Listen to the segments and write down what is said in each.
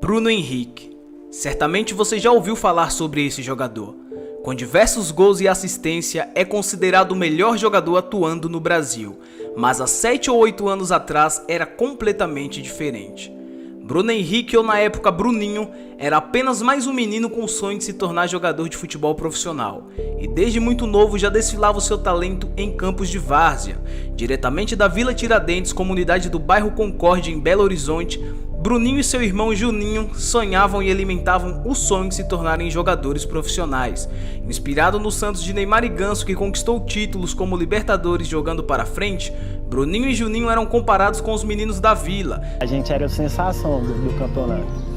Bruno Henrique. Certamente você já ouviu falar sobre esse jogador. Com diversos gols e assistência, é considerado o melhor jogador atuando no Brasil, mas há 7 ou 8 anos atrás era completamente diferente. Bruno Henrique, ou na época Bruninho, era apenas mais um menino com o sonho de se tornar jogador de futebol profissional, e desde muito novo já desfilava o seu talento em campos de várzea. Diretamente da Vila Tiradentes, comunidade do bairro Concórdia em Belo Horizonte, Bruninho e seu irmão Juninho sonhavam e alimentavam o sonho de se tornarem jogadores profissionais. Inspirado no Santos de Neymar e Ganso, que conquistou títulos como Libertadores jogando para frente, Bruninho e Juninho eram comparados com os meninos da vila. A gente era a sensação do campeonato.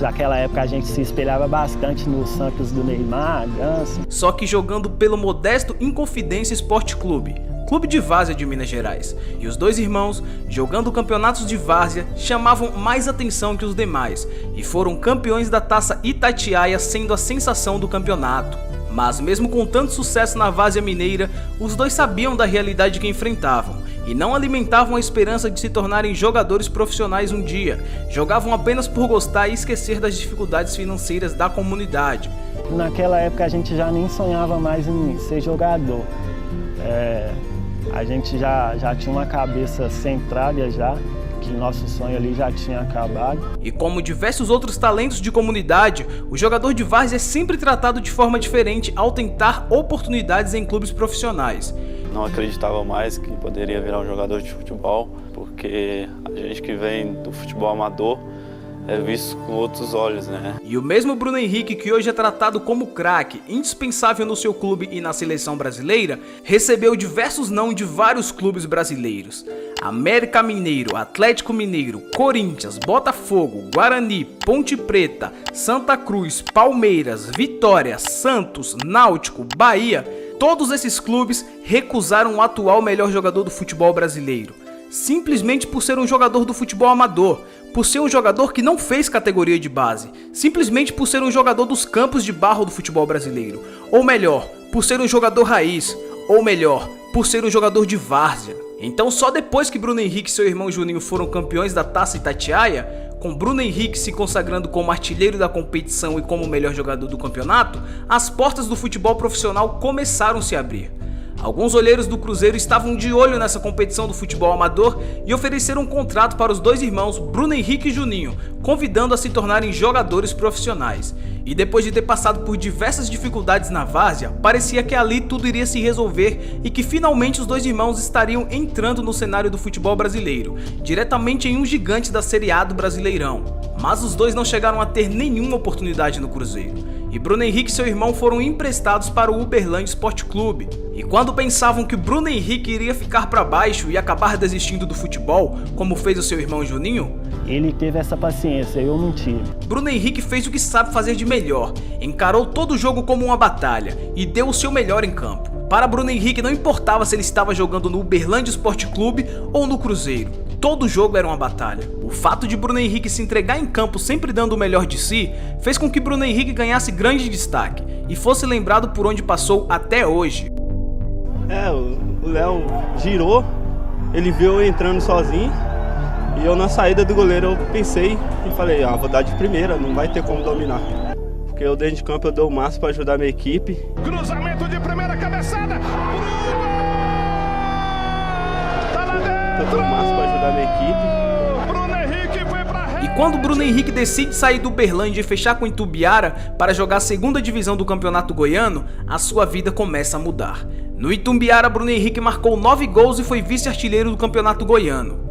Naquela época, a gente se espelhava bastante no Santos do Neymar, Ganso. Só que jogando pelo modesto Inconfidência Esporte Clube, clube de várzea de Minas Gerais. E os dois irmãos, jogando campeonatos de várzea, chamavam mais atenção que os demais e foram campeões da Taça Itatiaia, sendo a sensação do campeonato. Mas mesmo com tanto sucesso na várzea mineira, os dois sabiam da realidade que enfrentavam e não alimentavam a esperança de se tornarem jogadores profissionais um dia. Jogavam apenas por gostar e esquecer das dificuldades financeiras da comunidade. Naquela época a gente já nem sonhava mais em ser jogador. A gente já tinha uma cabeça centrada já, que nosso sonho ali já tinha acabado. E como diversos outros talentos de comunidade, o jogador de várzea é sempre tratado de forma diferente ao tentar oportunidades em clubes profissionais. Não acreditava mais que poderia virar um jogador de futebol, porque a gente que vem do futebol amador é visto com outros olhos, né? E o mesmo Bruno Henrique, que hoje é tratado como craque, indispensável no seu clube e na seleção brasileira, recebeu diversos não de vários clubes brasileiros. América Mineiro, Atlético Mineiro, Corinthians, Botafogo, Guarani, Ponte Preta, Santa Cruz, Palmeiras, Vitória, Santos, Náutico, Bahia. Todos esses clubes recusaram o atual melhor jogador do futebol brasileiro, simplesmente por ser um jogador do futebol amador, por ser um jogador que não fez categoria de base, simplesmente por ser um jogador dos campos de barro do futebol brasileiro, ou melhor, por ser um jogador raiz, ou melhor, por ser um jogador de várzea. Então só depois que Bruno Henrique e seu irmão Juninho foram campeões da Taça Itatiaia, com Bruno Henrique se consagrando como artilheiro da competição e como o melhor jogador do campeonato, as portas do futebol profissional começaram a se abrir. Alguns olheiros do Cruzeiro estavam de olho nessa competição do futebol amador e ofereceram um contrato para os dois irmãos, Bruno Henrique e Juninho, convidando a se tornarem jogadores profissionais. E depois de ter passado por diversas dificuldades na várzea, parecia que ali tudo iria se resolver e que finalmente os dois irmãos estariam entrando no cenário do futebol brasileiro, diretamente em um gigante da Série A do Brasileirão. Mas os dois não chegaram a ter nenhuma oportunidade no Cruzeiro. E Bruno Henrique e seu irmão foram emprestados para o Uberlândia Esporte Clube. E quando pensavam que Bruno Henrique iria ficar para baixo e acabar desistindo do futebol, como fez o seu irmão Juninho, ele teve essa paciência, eu não tive. Bruno Henrique fez o que sabe fazer de melhor, encarou todo o jogo como uma batalha e deu o seu melhor em campo. Para Bruno Henrique não importava se ele estava jogando no Uberlândia Esporte Clube ou no Cruzeiro, todo jogo era uma batalha. O fato de Bruno Henrique se entregar em campo sempre dando o melhor de si, fez com que Bruno Henrique ganhasse grande destaque e fosse lembrado por onde passou até hoje. O Léo girou, ele viu eu entrando sozinho e eu na saída do goleiro eu pensei e falei, vou dar de primeira, não vai ter como dominar. Porque eu dentro de campo eu dou o máximo para ajudar a minha equipe. Cruzamento de primeira cabeçada, Bruno! Tá lá dentro! Eu dou o máximo para ajudar a minha equipe. Bruno Henrique foi pra rede! E quando Bruno Henrique decide sair do Uberlândia e fechar com o Itumbiara para jogar a segunda divisão do Campeonato Goiano, a sua vida começa a mudar. No Itumbiara, Bruno Henrique marcou 9 gols e foi vice-artilheiro do Campeonato Goiano.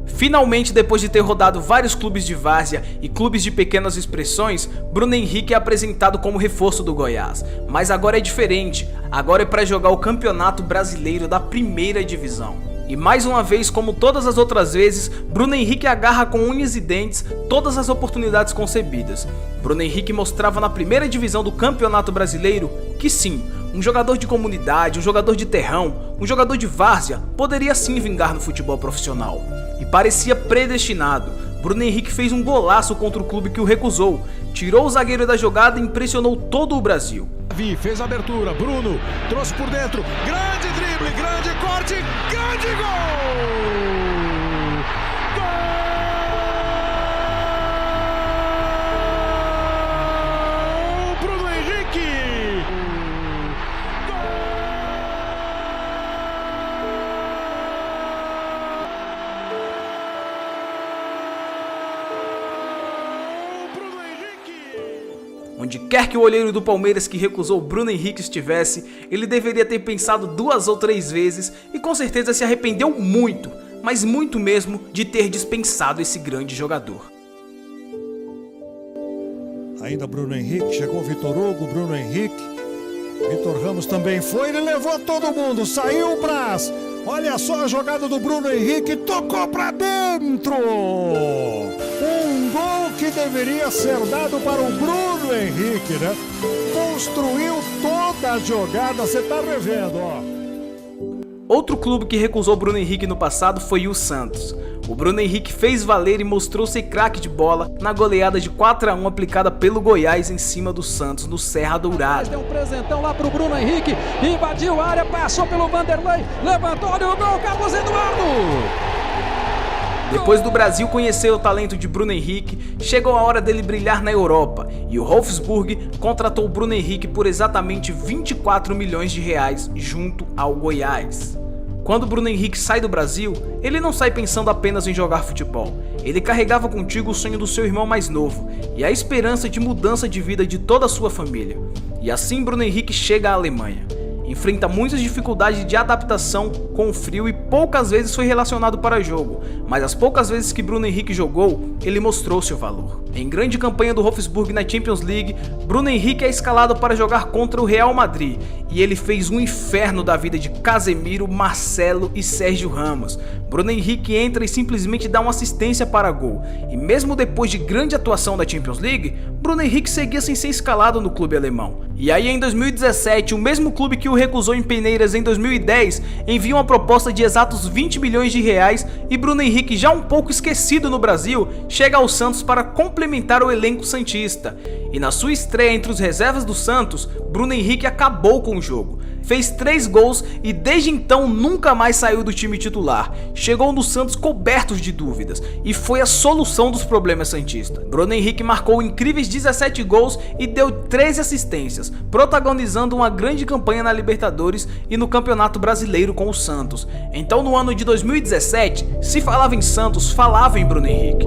Finalmente, depois de ter rodado vários clubes de várzea e clubes de pequenas expressões, Bruno Henrique é apresentado como reforço do Goiás. Mas agora é diferente, agora é para jogar o Campeonato Brasileiro da Primeira Divisão. E mais uma vez, como todas as outras vezes, Bruno Henrique agarra com unhas e dentes todas as oportunidades concebidas. Bruno Henrique mostrava na primeira divisão do Campeonato Brasileiro que sim, um jogador de comunidade, um jogador de terrão, um jogador de várzea poderia sim vingar no futebol profissional. E parecia predestinado. Bruno Henrique fez um golaço contra o clube que o recusou, tirou o zagueiro da jogada e impressionou todo o Brasil. Fez a abertura, Bruno trouxe por dentro, grande drible, grande corte, grande gol! Gol! Onde quer que o olheiro do Palmeiras que recusou Bruno Henrique estivesse, ele deveria ter pensado 2 ou 3 vezes e com certeza se arrependeu muito, mas muito mesmo, de ter dispensado esse grande jogador. Ainda Bruno Henrique, chegou Vitor Hugo, Bruno Henrique, Vitor Ramos também foi, ele levou todo mundo, saiu o Braz. Olha só a jogada do Bruno Henrique, tocou pra dentro! Um gol que deveria ser dado para o Bruno Henrique, né? Construiu toda a jogada, você tá revendo, ó. Outro clube que recusou Bruno Henrique no passado foi o Santos. O Bruno Henrique fez valer e mostrou ser craque de bola na goleada de 4-1 aplicada pelo Goiás em cima do Santos no Serra Dourada. Deu um presentão lá pro Bruno Henrique, invadiu a área, passou pelo Vanderlei, levantou, olha o gol, Carlos Eduardo! Depois do Brasil conhecer o talento de Bruno Henrique, chegou a hora dele brilhar na Europa e o Wolfsburg contratou o Bruno Henrique por exatamente 24 milhões de reais junto ao Goiás. Quando o Bruno Henrique sai do Brasil, ele não sai pensando apenas em jogar futebol. Ele carregava contigo o sonho do seu irmão mais novo e a esperança de mudança de vida de toda a sua família. E assim Bruno Henrique chega à Alemanha. Enfrenta muitas dificuldades de adaptação com o frio e poucas vezes foi relacionado para jogo, mas as poucas vezes que Bruno Henrique jogou, ele mostrou seu valor. Em grande campanha do Wolfsburg na Champions League, Bruno Henrique é escalado para jogar contra o Real Madrid e ele fez um inferno da vida de Casemiro, Marcelo e Sérgio Ramos. Bruno Henrique entra e simplesmente dá uma assistência para gol, e mesmo depois de grande atuação da Champions League, Bruno Henrique seguia sem ser escalado no clube alemão. E aí em 2017, o mesmo clube que o recusou em peneiras em 2010, envia uma proposta de exatos 20 milhões de reais e Bruno Henrique, já um pouco esquecido no Brasil, chega ao Santos para complementar o elenco santista. E na sua estreia entre os reservas do Santos, Bruno Henrique acabou com o jogo. Fez 3 gols e desde então nunca mais saiu do time titular. Chegou no Santos cobertos de dúvidas e foi a solução dos problemas santistas. Bruno Henrique marcou incríveis 17 gols e deu 13 assistências, protagonizando uma grande campanha na Libertadores e no Campeonato Brasileiro com o Santos. Então no ano de 2017, se falava em Santos, falava em Bruno Henrique.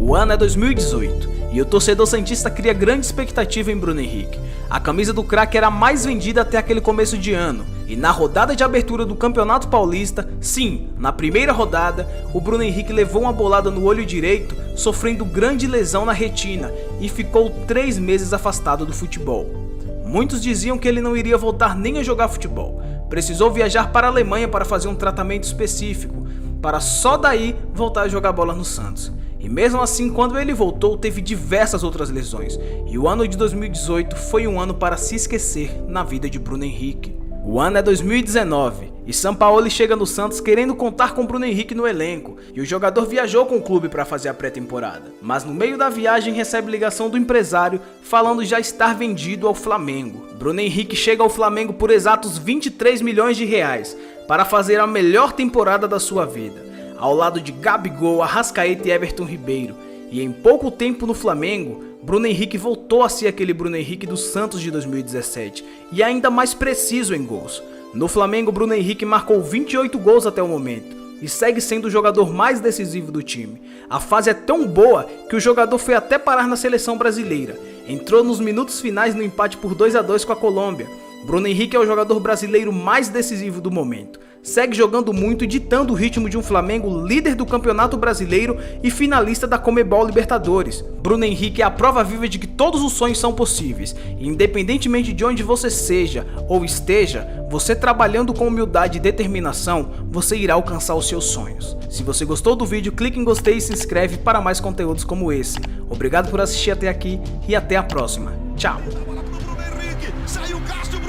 O ano é 2018 e o torcedor santista cria grande expectativa em Bruno Henrique. A camisa do craque era a mais vendida até aquele começo de ano, e na rodada de abertura do Campeonato Paulista, sim, na primeira rodada, o Bruno Henrique levou uma bolada no olho direito, sofrendo grande lesão na retina e ficou 3 meses afastado do futebol. Muitos diziam que ele não iria voltar nem a jogar futebol. Precisou viajar para a Alemanha para fazer um tratamento específico, para só daí voltar a jogar bola no Santos. E mesmo assim, quando ele voltou, teve diversas outras lesões. E o ano de 2018 foi um ano para se esquecer na vida de Bruno Henrique. O ano é 2019 e Sampaoli chega no Santos querendo contar com Bruno Henrique no elenco. E o jogador viajou com o clube para fazer a pré-temporada. Mas no meio da viagem recebe ligação do empresário falando já estar vendido ao Flamengo. Bruno Henrique chega ao Flamengo por exatos 23 milhões de reais para fazer a melhor temporada da sua vida, ao lado de Gabigol, Arrascaeta e Everton Ribeiro. E em pouco tempo no Flamengo, Bruno Henrique voltou a ser aquele Bruno Henrique do Santos de 2017 e ainda mais preciso em gols. No Flamengo, Bruno Henrique marcou 28 gols até o momento e segue sendo o jogador mais decisivo do time. A fase é tão boa que o jogador foi até parar na seleção brasileira. Entrou nos minutos finais no empate por 2-2 com a Colômbia. Bruno Henrique é o jogador brasileiro mais decisivo do momento. Segue jogando muito e ditando o ritmo de um Flamengo líder do Campeonato Brasileiro e finalista da Conmebol Libertadores. Bruno Henrique é a prova viva de que todos os sonhos são possíveis. E independentemente de onde você seja ou esteja, você trabalhando com humildade e determinação, você irá alcançar os seus sonhos. Se você gostou do vídeo, clique em gostei e se inscreve para mais conteúdos como esse. Obrigado por assistir até aqui e até a próxima. Tchau! Saiu Castro.